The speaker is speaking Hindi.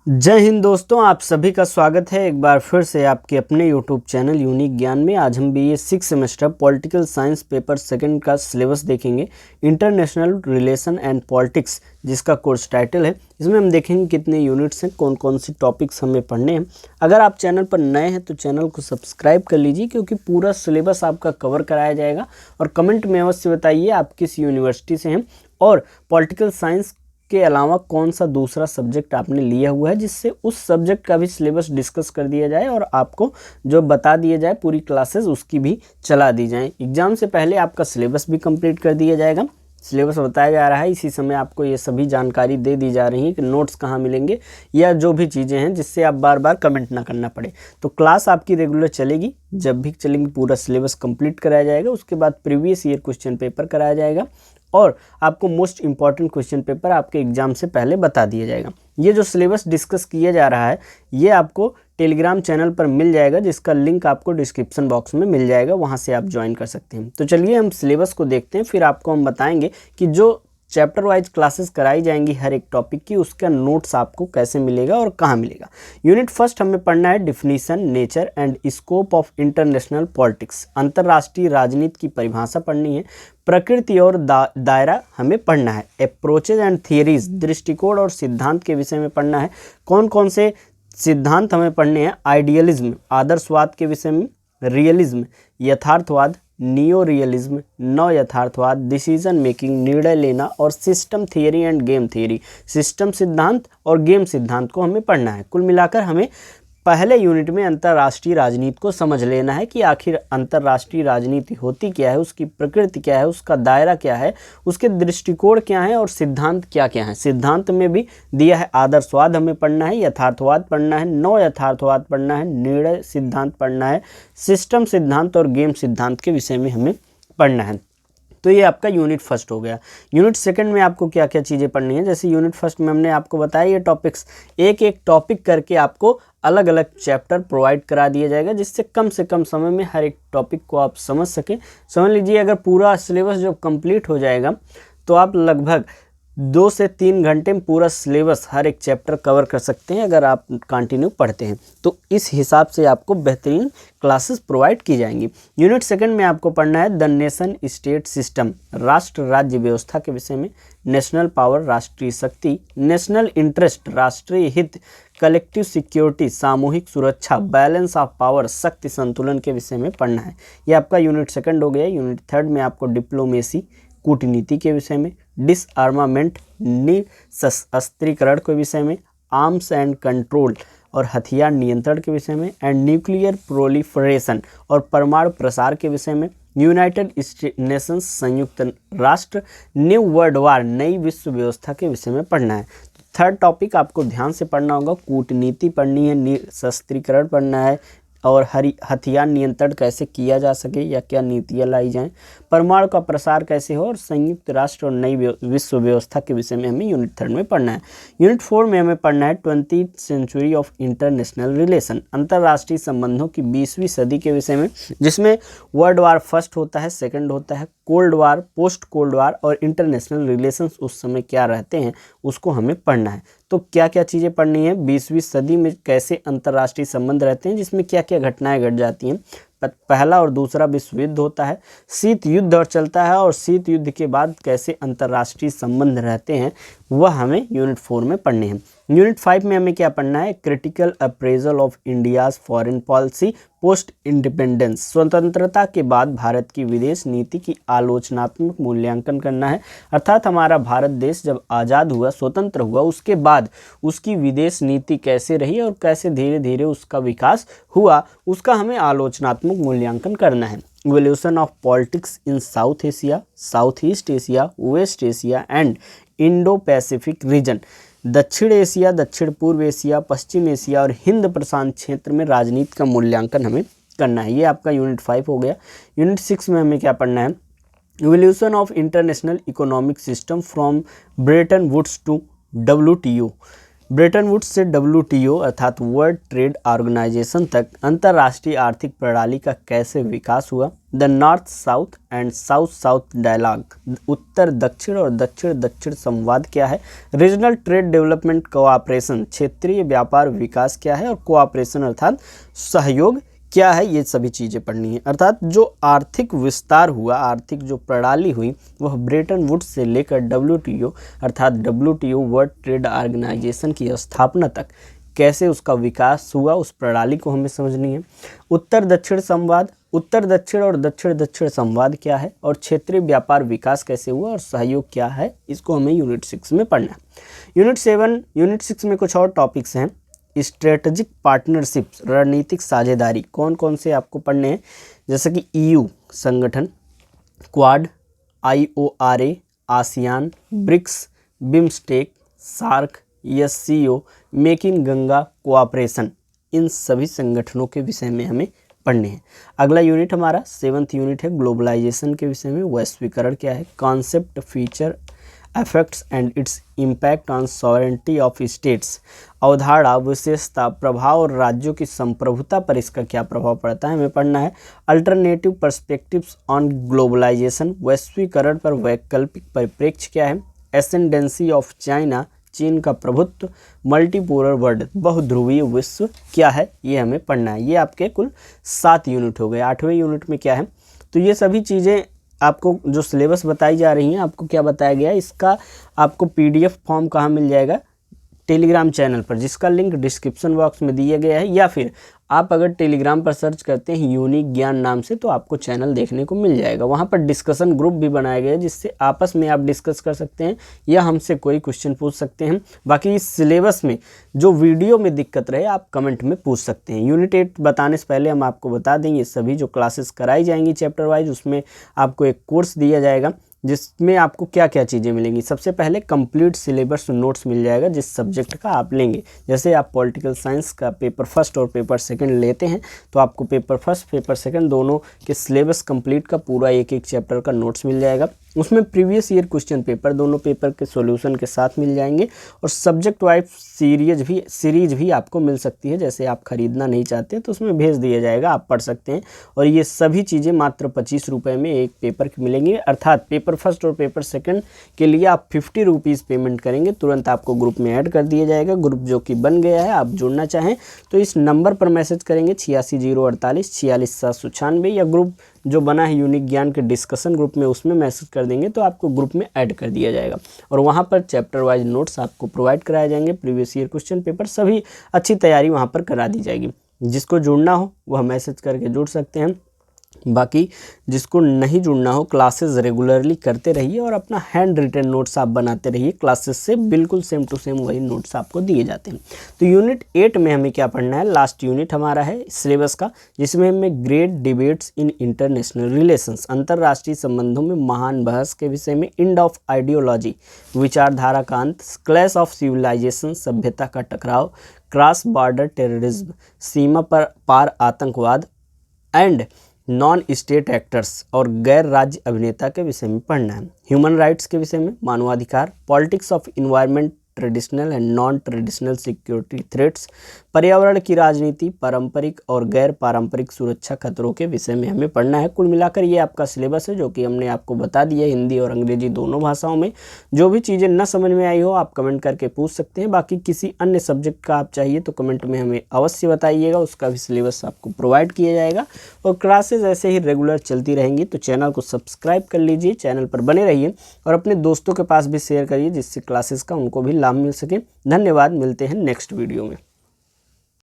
जय हिंद दोस्तों, आप सभी का स्वागत है एक बार फिर से आपके अपने यूट्यूब चैनल यूनिक ज्ञान में। आज हम BA 6 semester political science paper second का सिलेबस देखेंगे, इंटरनेशनल रिलेशन एंड पॉलिटिक्स, जिसका कोर्स टाइटल है। इसमें हम देखेंगे कितने यूनिट्स हैं, कौन कौन सी टॉपिक्स हमें पढ़ने हैं। अगर आप चैनल पर नए हैं तो चैनल को सब्सक्राइब कर लीजिए, क्योंकि पूरा सिलेबस आपका कवर कराया जाएगा। और कमेंट में अवश्य बताइए आप किस यूनिवर्सिटी से हैं और पॉलिटिकल साइंस के अलावा कौन सा दूसरा सब्जेक्ट आपने लिया हुआ है, जिससे उस सब्जेक्ट का भी सिलेबस डिस्कस कर दिया जाए और आपको जो बता दिया जाए पूरी क्लासेस उसकी भी चला दी जाए। एग्जाम से पहले आपका सिलेबस भी कंप्लीट कर दिया जाएगा। सिलेबस बताया जा रहा है, इसी समय आपको ये सभी जानकारी दे दी जा रही है कि नोट्स कहाँ मिलेंगे या जो भी चीज़ें हैं, जिससे आप बार बार कमेंट ना करना पड़े। तो क्लास आपकी रेगुलर चलेगी, जब भी चलेंगी पूरा सिलेबस कंप्लीट कराया जाएगा। उसके बाद प्रीवियस ईयर क्वेश्चन पेपर कराया जाएगा और आपको मोस्ट इंपॉर्टेंट क्वेश्चन पेपर आपके एग्जाम से पहले बता दिया जाएगा। ये जो सिलेबस डिस्कस किया जा रहा है ये आपको टेलीग्राम चैनल पर मिल जाएगा, जिसका लिंक आपको डिस्क्रिप्शन बॉक्स में मिल जाएगा, वहाँ से आप ज्वाइन कर सकते हैं। तो चलिए हम सिलेबस को देखते हैं, फिर आपको हम बताएंगे कि जो चैप्टर वाइज क्लासेस कराई जाएंगी हर एक टॉपिक की, उसका नोट्स आपको कैसे मिलेगा और कहाँ मिलेगा। यूनिट फर्स्ट हमें पढ़ना है definition, nature and scope of international politics. अंतर्राष्ट्रीय राजनीति की परिभाषा पढ़नी है। प्रकृति और दायरा हमें पढ़ना है। अप्रोचेज एंड थियरीज, दृष्टिकोण और सिद्धांत के विषय में पढ़ना है। कौन कौन से सिद्धांत हमें पढ़ने हैं? आइडियलिज्म, आदर्शवाद के विषय में। रियलिज्म, यथार्थवाद। नियो रियलिज्म, नव यथार्थवाद। डिसीजन मेकिंग, निर्णय लेना। और system theory end game theory, system सिद्धांत और गेम सिद्धांत को हमें पढ़ना है। कुल मिलाकर हमें पहले यूनिट में अंतर्राष्ट्रीय राजनीति को समझ लेना है कि आखिर अंतर्राष्ट्रीय राजनीति होती क्या है, उसकी प्रकृति क्या है, उसका दायरा क्या है, उसके दृष्टिकोण क्या है और सिद्धांत क्या क्या है। सिद्धांत में भी दिया है आदर्शवाद हमें पढ़ना है, यथार्थवाद पढ़ना है, नव यथार्थवाद पढ़ना है, निर्णय सिद्धांत पढ़ना है, सिस्टम सिद्धांत और गेम सिद्धांत के विषय में हमें पढ़ना है। तो ये आपका यूनिट फर्स्ट हो गया। यूनिट सेकंड में आपको क्या क्या चीज़ें पढ़नी है? जैसे यूनिट फर्स्ट में हमने आपको बताया ये टॉपिक्स, एक एक टॉपिक करके आपको अलग अलग चैप्टर प्रोवाइड करा दिया जाएगा, जिससे कम से कम समय में हर एक टॉपिक को आप समझ सकें। समझ लीजिए अगर पूरा सिलेबस जब कंप्लीट हो जाएगा तो आप लगभग 2 से 3 घंटे में पूरा सिलेबस हर एक चैप्टर कवर कर सकते हैं, अगर आप कंटिन्यू पढ़ते हैं तो। इस हिसाब से आपको बेहतरीन क्लासेस प्रोवाइड की जाएंगी। यूनिट सेकंड में आपको पढ़ना है द नेशन स्टेट सिस्टम, राष्ट्र राज्य व्यवस्था के विषय में। नेशनल पावर, राष्ट्रीय शक्ति। नेशनल इंटरेस्ट, राष्ट्रीय हित। कलेक्टिव सिक्योरिटी, सामूहिक सुरक्षा। बैलेंस ऑफ पावर, शक्ति संतुलन के विषय में पढ़ना है। ये आपका यूनिट सेकंड हो गया। यूनिट थर्ड में आपको डिप्लोमेसी, कूटनीति के विषय में। डिसआर्मामेंट, निशस्त्रीकरण के विषय में। आर्म्स एंड कंट्रोल और हथियार नियंत्रण के विषय में। एंड न्यूक्लियर प्रोलिफरेशन और परमाणु प्रसार के विषय में। यूनाइटेड नेशंस, संयुक्त राष्ट्र। न्यू वर्ल्ड वार, नई विश्व व्यवस्था के विषय में पढ़ना है। थर्ड टॉपिक आपको ध्यान से पढ़ना होगा, कूटनीति पढ़नी है, निशस्त्रीकरण पढ़ना है और हथियार नियंत्रण कैसे किया जा सके या क्या नीतियाँ लाई जाएं, परमाणु का प्रसार कैसे हो और संयुक्त राष्ट्र और नई विश्व व्यवस्था के विषय में हमें यूनिट थर्ड में पढ़ना है। यूनिट 4 में हमें पढ़ना है 20th century of international relation, अंतर्राष्ट्रीय संबंधों की 20वीं सदी के विषय में, जिसमें वर्ल्ड वार फर्स्ट होता है, सेकंड होता है, cold war, post cold war और इंटरनेशनल रिलेशंस उस समय क्या रहते हैं उसको हमें पढ़ना है। तो क्या क्या चीज़ें पढ़नी है? 20वीं सदी में कैसे अंतर्राष्ट्रीय संबंध रहते हैं, जिसमें क्या क्या घटनाएं घट जाती हैं। पहला और दूसरा विश्व युद्ध होता है, शीत युद्ध और चलता है, और शीत युद्ध के बाद कैसे अंतर्राष्ट्रीय संबंध रहते हैं वह हमें यूनिट 4 में पढ़ने हैं। यूनिट 5 में हमें क्या पढ़ना है? Critical appraisal of India's foreign policy post independence, स्वतंत्रता के बाद भारत की विदेश नीति की आलोचनात्मक मूल्यांकन करना है। अर्थात हमारा भारत देश जब आज़ाद हुआ, स्वतंत्र हुआ, उसके बाद उसकी विदेश नीति कैसे रही और कैसे धीरे धीरे उसका विकास हुआ, उसका हमें आलोचनात्मक मूल्यांकन करना है। Evolution of politics in South Asia, South East Asia, West Asia and Indo Pacific region, दक्षिण एशिया, दक्षिण पूर्व एशिया, पश्चिम एशिया और हिंद प्रशांत क्षेत्र में राजनीति का मूल्यांकन हमें करना है। ये आपका यूनिट 5 हो गया। यूनिट 6 में हमें क्या पढ़ना है? Evolution of international economic system from Bretton Woods to WTO, Bretton Woods से WTO अर्थात वर्ल्ड ट्रेड ऑर्गेनाइजेशन तक अंतर्राष्ट्रीय आर्थिक प्रणाली का कैसे विकास हुआ। The north south and south south dialogue, उत्तर दक्षिण और दक्षिण दक्षिण संवाद क्या है। रीजनल ट्रेड डेवलपमेंट कोऑपरेशन, क्षेत्रीय व्यापार विकास क्या है। और कोऑपरेशन अर्थात सहयोग क्या है। ये सभी चीज़ें पढ़नी है। अर्थात जो आर्थिक विस्तार हुआ, आर्थिक जो प्रणाली हुई, वह ब्रेटन वुड्स से लेकर WTO अर्थात WTO वर्ल्ड ट्रेड ऑर्गेनाइजेशन की स्थापना तक कैसे उसका विकास हुआ, उस प्रणाली को हमें समझनी है। उत्तर दक्षिण संवाद, उत्तर दक्षिण और दक्षिण दक्षिण संवाद क्या है। और क्षेत्रीय व्यापार विकास कैसे हुआ और सहयोग क्या है, इसको हमें यूनिट 6 में पढ़ना है। यूनिट 6 में कुछ और टॉपिक्स हैं। स्ट्रेटजिक पार्टनरशिप्स, रणनीतिक साझेदारी, कौन कौन से आपको पढ़ने हैं, जैसे कि EU संगठन, Quad, IORA, ASEAN, BRICS, BIMSTEC, SAARC, SCO, Mekong Ganga cooperation, इन सभी संगठनों के विषय में हमें पढ़ने हैं। अगला यूनिट हमारा 7th यूनिट है ग्लोबलाइजेशन के विषय में। वैश्वीकरण क्या है, concept, feature, effects and its impact on sovereignty of states, अवधारणा, विशेषता, प्रभाव और राज्यों की संप्रभुता पर इसका क्या प्रभाव पड़ता है, हमें पढ़ना है। अल्टरनेटिव पर्सपेक्टिव्स ऑन ग्लोबलाइजेशन, वैश्वीकरण पर वैकल्पिक परिप्रेक्ष्य क्या है। एसेंडेंसी ऑफ चाइना, चीन का प्रभुत्व। मल्टीपोलर वर्ल्ड, बहुध्रुवीय विश्व क्या है, ये हमें पढ़ना है। ये आपके कुल 7 यूनिट हो गए। 8वें यूनिट में क्या है, तो ये सभी चीज़ें आपको जो सिलेबस बताई जा रही हैं, आपको क्या बताया गया है, इसका आपको PDF फॉर्म कहाँ मिल जाएगा, टेलीग्राम चैनल पर, जिसका लिंक डिस्क्रिप्शन बॉक्स में दिया गया है। या फिर आप अगर टेलीग्राम पर सर्च करते हैं यूनिक ज्ञान नाम से, तो आपको चैनल देखने को मिल जाएगा। वहाँ पर डिस्कशन ग्रुप भी बनाया गया है, जिससे आपस में आप डिस्कस कर सकते हैं या हमसे कोई क्वेश्चन पूछ सकते हैं। बाकी इस सिलेबस में जो वीडियो में दिक्कत रहे, आप कमेंट में पूछ सकते हैं। यूनिट 8 बताने से पहले हम आपको बता देंगे, सभी जो क्लासेस कराई जाएंगी चैप्टर वाइज, उसमें आपको एक कोर्स दिया जाएगा जिसमें आपको क्या क्या चीज़ें मिलेंगी। सबसे पहले कंप्लीट सिलेबस नोट्स मिल जाएगा जिस सब्जेक्ट का आप लेंगे। जैसे आप पॉलिटिकल साइंस का पेपर फर्स्ट और पेपर सेकंड लेते हैं, तो आपको पेपर फर्स्ट पेपर सेकंड दोनों के सिलेबस कंप्लीट का पूरा एक एक चैप्टर का नोट्स मिल जाएगा। उसमें प्रीवियस ईयर क्वेश्चन पेपर दोनों पेपर के सॉल्यूशन के साथ मिल जाएंगे। और सब्जेक्ट वाइज सीरीज भी आपको मिल सकती है। जैसे आप खरीदना नहीं चाहते तो उसमें भेज दिया जाएगा, आप पढ़ सकते हैं। और ये सभी चीज़ें मात्र 25 रुपये में एक पेपर की मिलेंगी। अर्थात पेपर फर्स्ट और पेपर सेकंड के लिए आप 50 रुपीज़ पेमेंट करेंगे, तुरंत आपको ग्रुप में ऐड कर दिया जाएगा। ग्रुप जो कि बन गया है, आप जुड़ना चाहें तो इस नंबर पर मैसेज करेंगे 860848 46796, या ग्रुप जो बना है यूनिक ज्ञान के डिस्कशन ग्रुप में, उसमें मैसेज कर देंगे तो आपको ग्रुप में ऐड कर दिया जाएगा। और वहाँ पर चैप्टर वाइज नोट्स आपको प्रोवाइड कराए जाएंगे, प्रीवियस ईयर क्वेश्चन पेपर, सभी अच्छी तैयारी वहाँ पर करा दी जाएगी। जिसको जुड़ना हो वह मैसेज करके जुड़ सकते हैं। बाकी जिसको नहीं जुड़ना हो, क्लासेस रेगुलरली करते रहिए और अपना हैंड रिटन नोट्स आप बनाते रहिए। क्लासेस से बिल्कुल सेम टू सेम वही नोट्स आपको दिए जाते हैं। तो यूनिट 8 में हमें क्या पढ़ना है, लास्ट यूनिट हमारा है सिलेबस का, जिसमें हमें great debates in international relations, अंतर्राष्ट्रीय संबंधों में महान बहस के विषय में, एंड ऑफ आइडियोलॉजी, विचारधारा का अंत, क्लैश ऑफ सिविलाइजेशन, सभ्यता का टकराव, क्रॉस बॉर्डर टेररिज्म, सीमा पर पार आतंकवाद, एंड नॉन स्टेट एक्टर्स और गैर राज्य अभिनेता के विषय में पढ़ना है। ह्यूमन राइट्स के विषय में, मानवाधिकार, politics of environment, traditional and non traditional security threats, पर्यावरण की राजनीति, पारंपरिक और गैर पारंपरिक सुरक्षा खतरों के विषय में हमें पढ़ना है। कुल मिलाकर ये आपका सिलेबस है, जो कि हमने आपको बता दिया हिंदी और अंग्रेजी दोनों भाषाओं में। जो भी चीज़ें न समझ में आई हो आप कमेंट करके पूछ सकते हैं। बाकी किसी अन्य सब्जेक्ट का आप चाहिए तो कमेंट में हमें अवश्य बताइएगा, उसका भी सिलेबस आपको प्रोवाइड किया जाएगा। और क्लासेज ऐसे ही रेगुलर चलती रहेंगी, तो चैनल को सब्सक्राइब कर लीजिए, चैनल पर बने रहिए और अपने दोस्तों के पास भी शेयर करिए, जिससे क्लासेस का उनको भी लाभ मिल सके। धन्यवाद, मिलते हैं नेक्स्ट वीडियो में।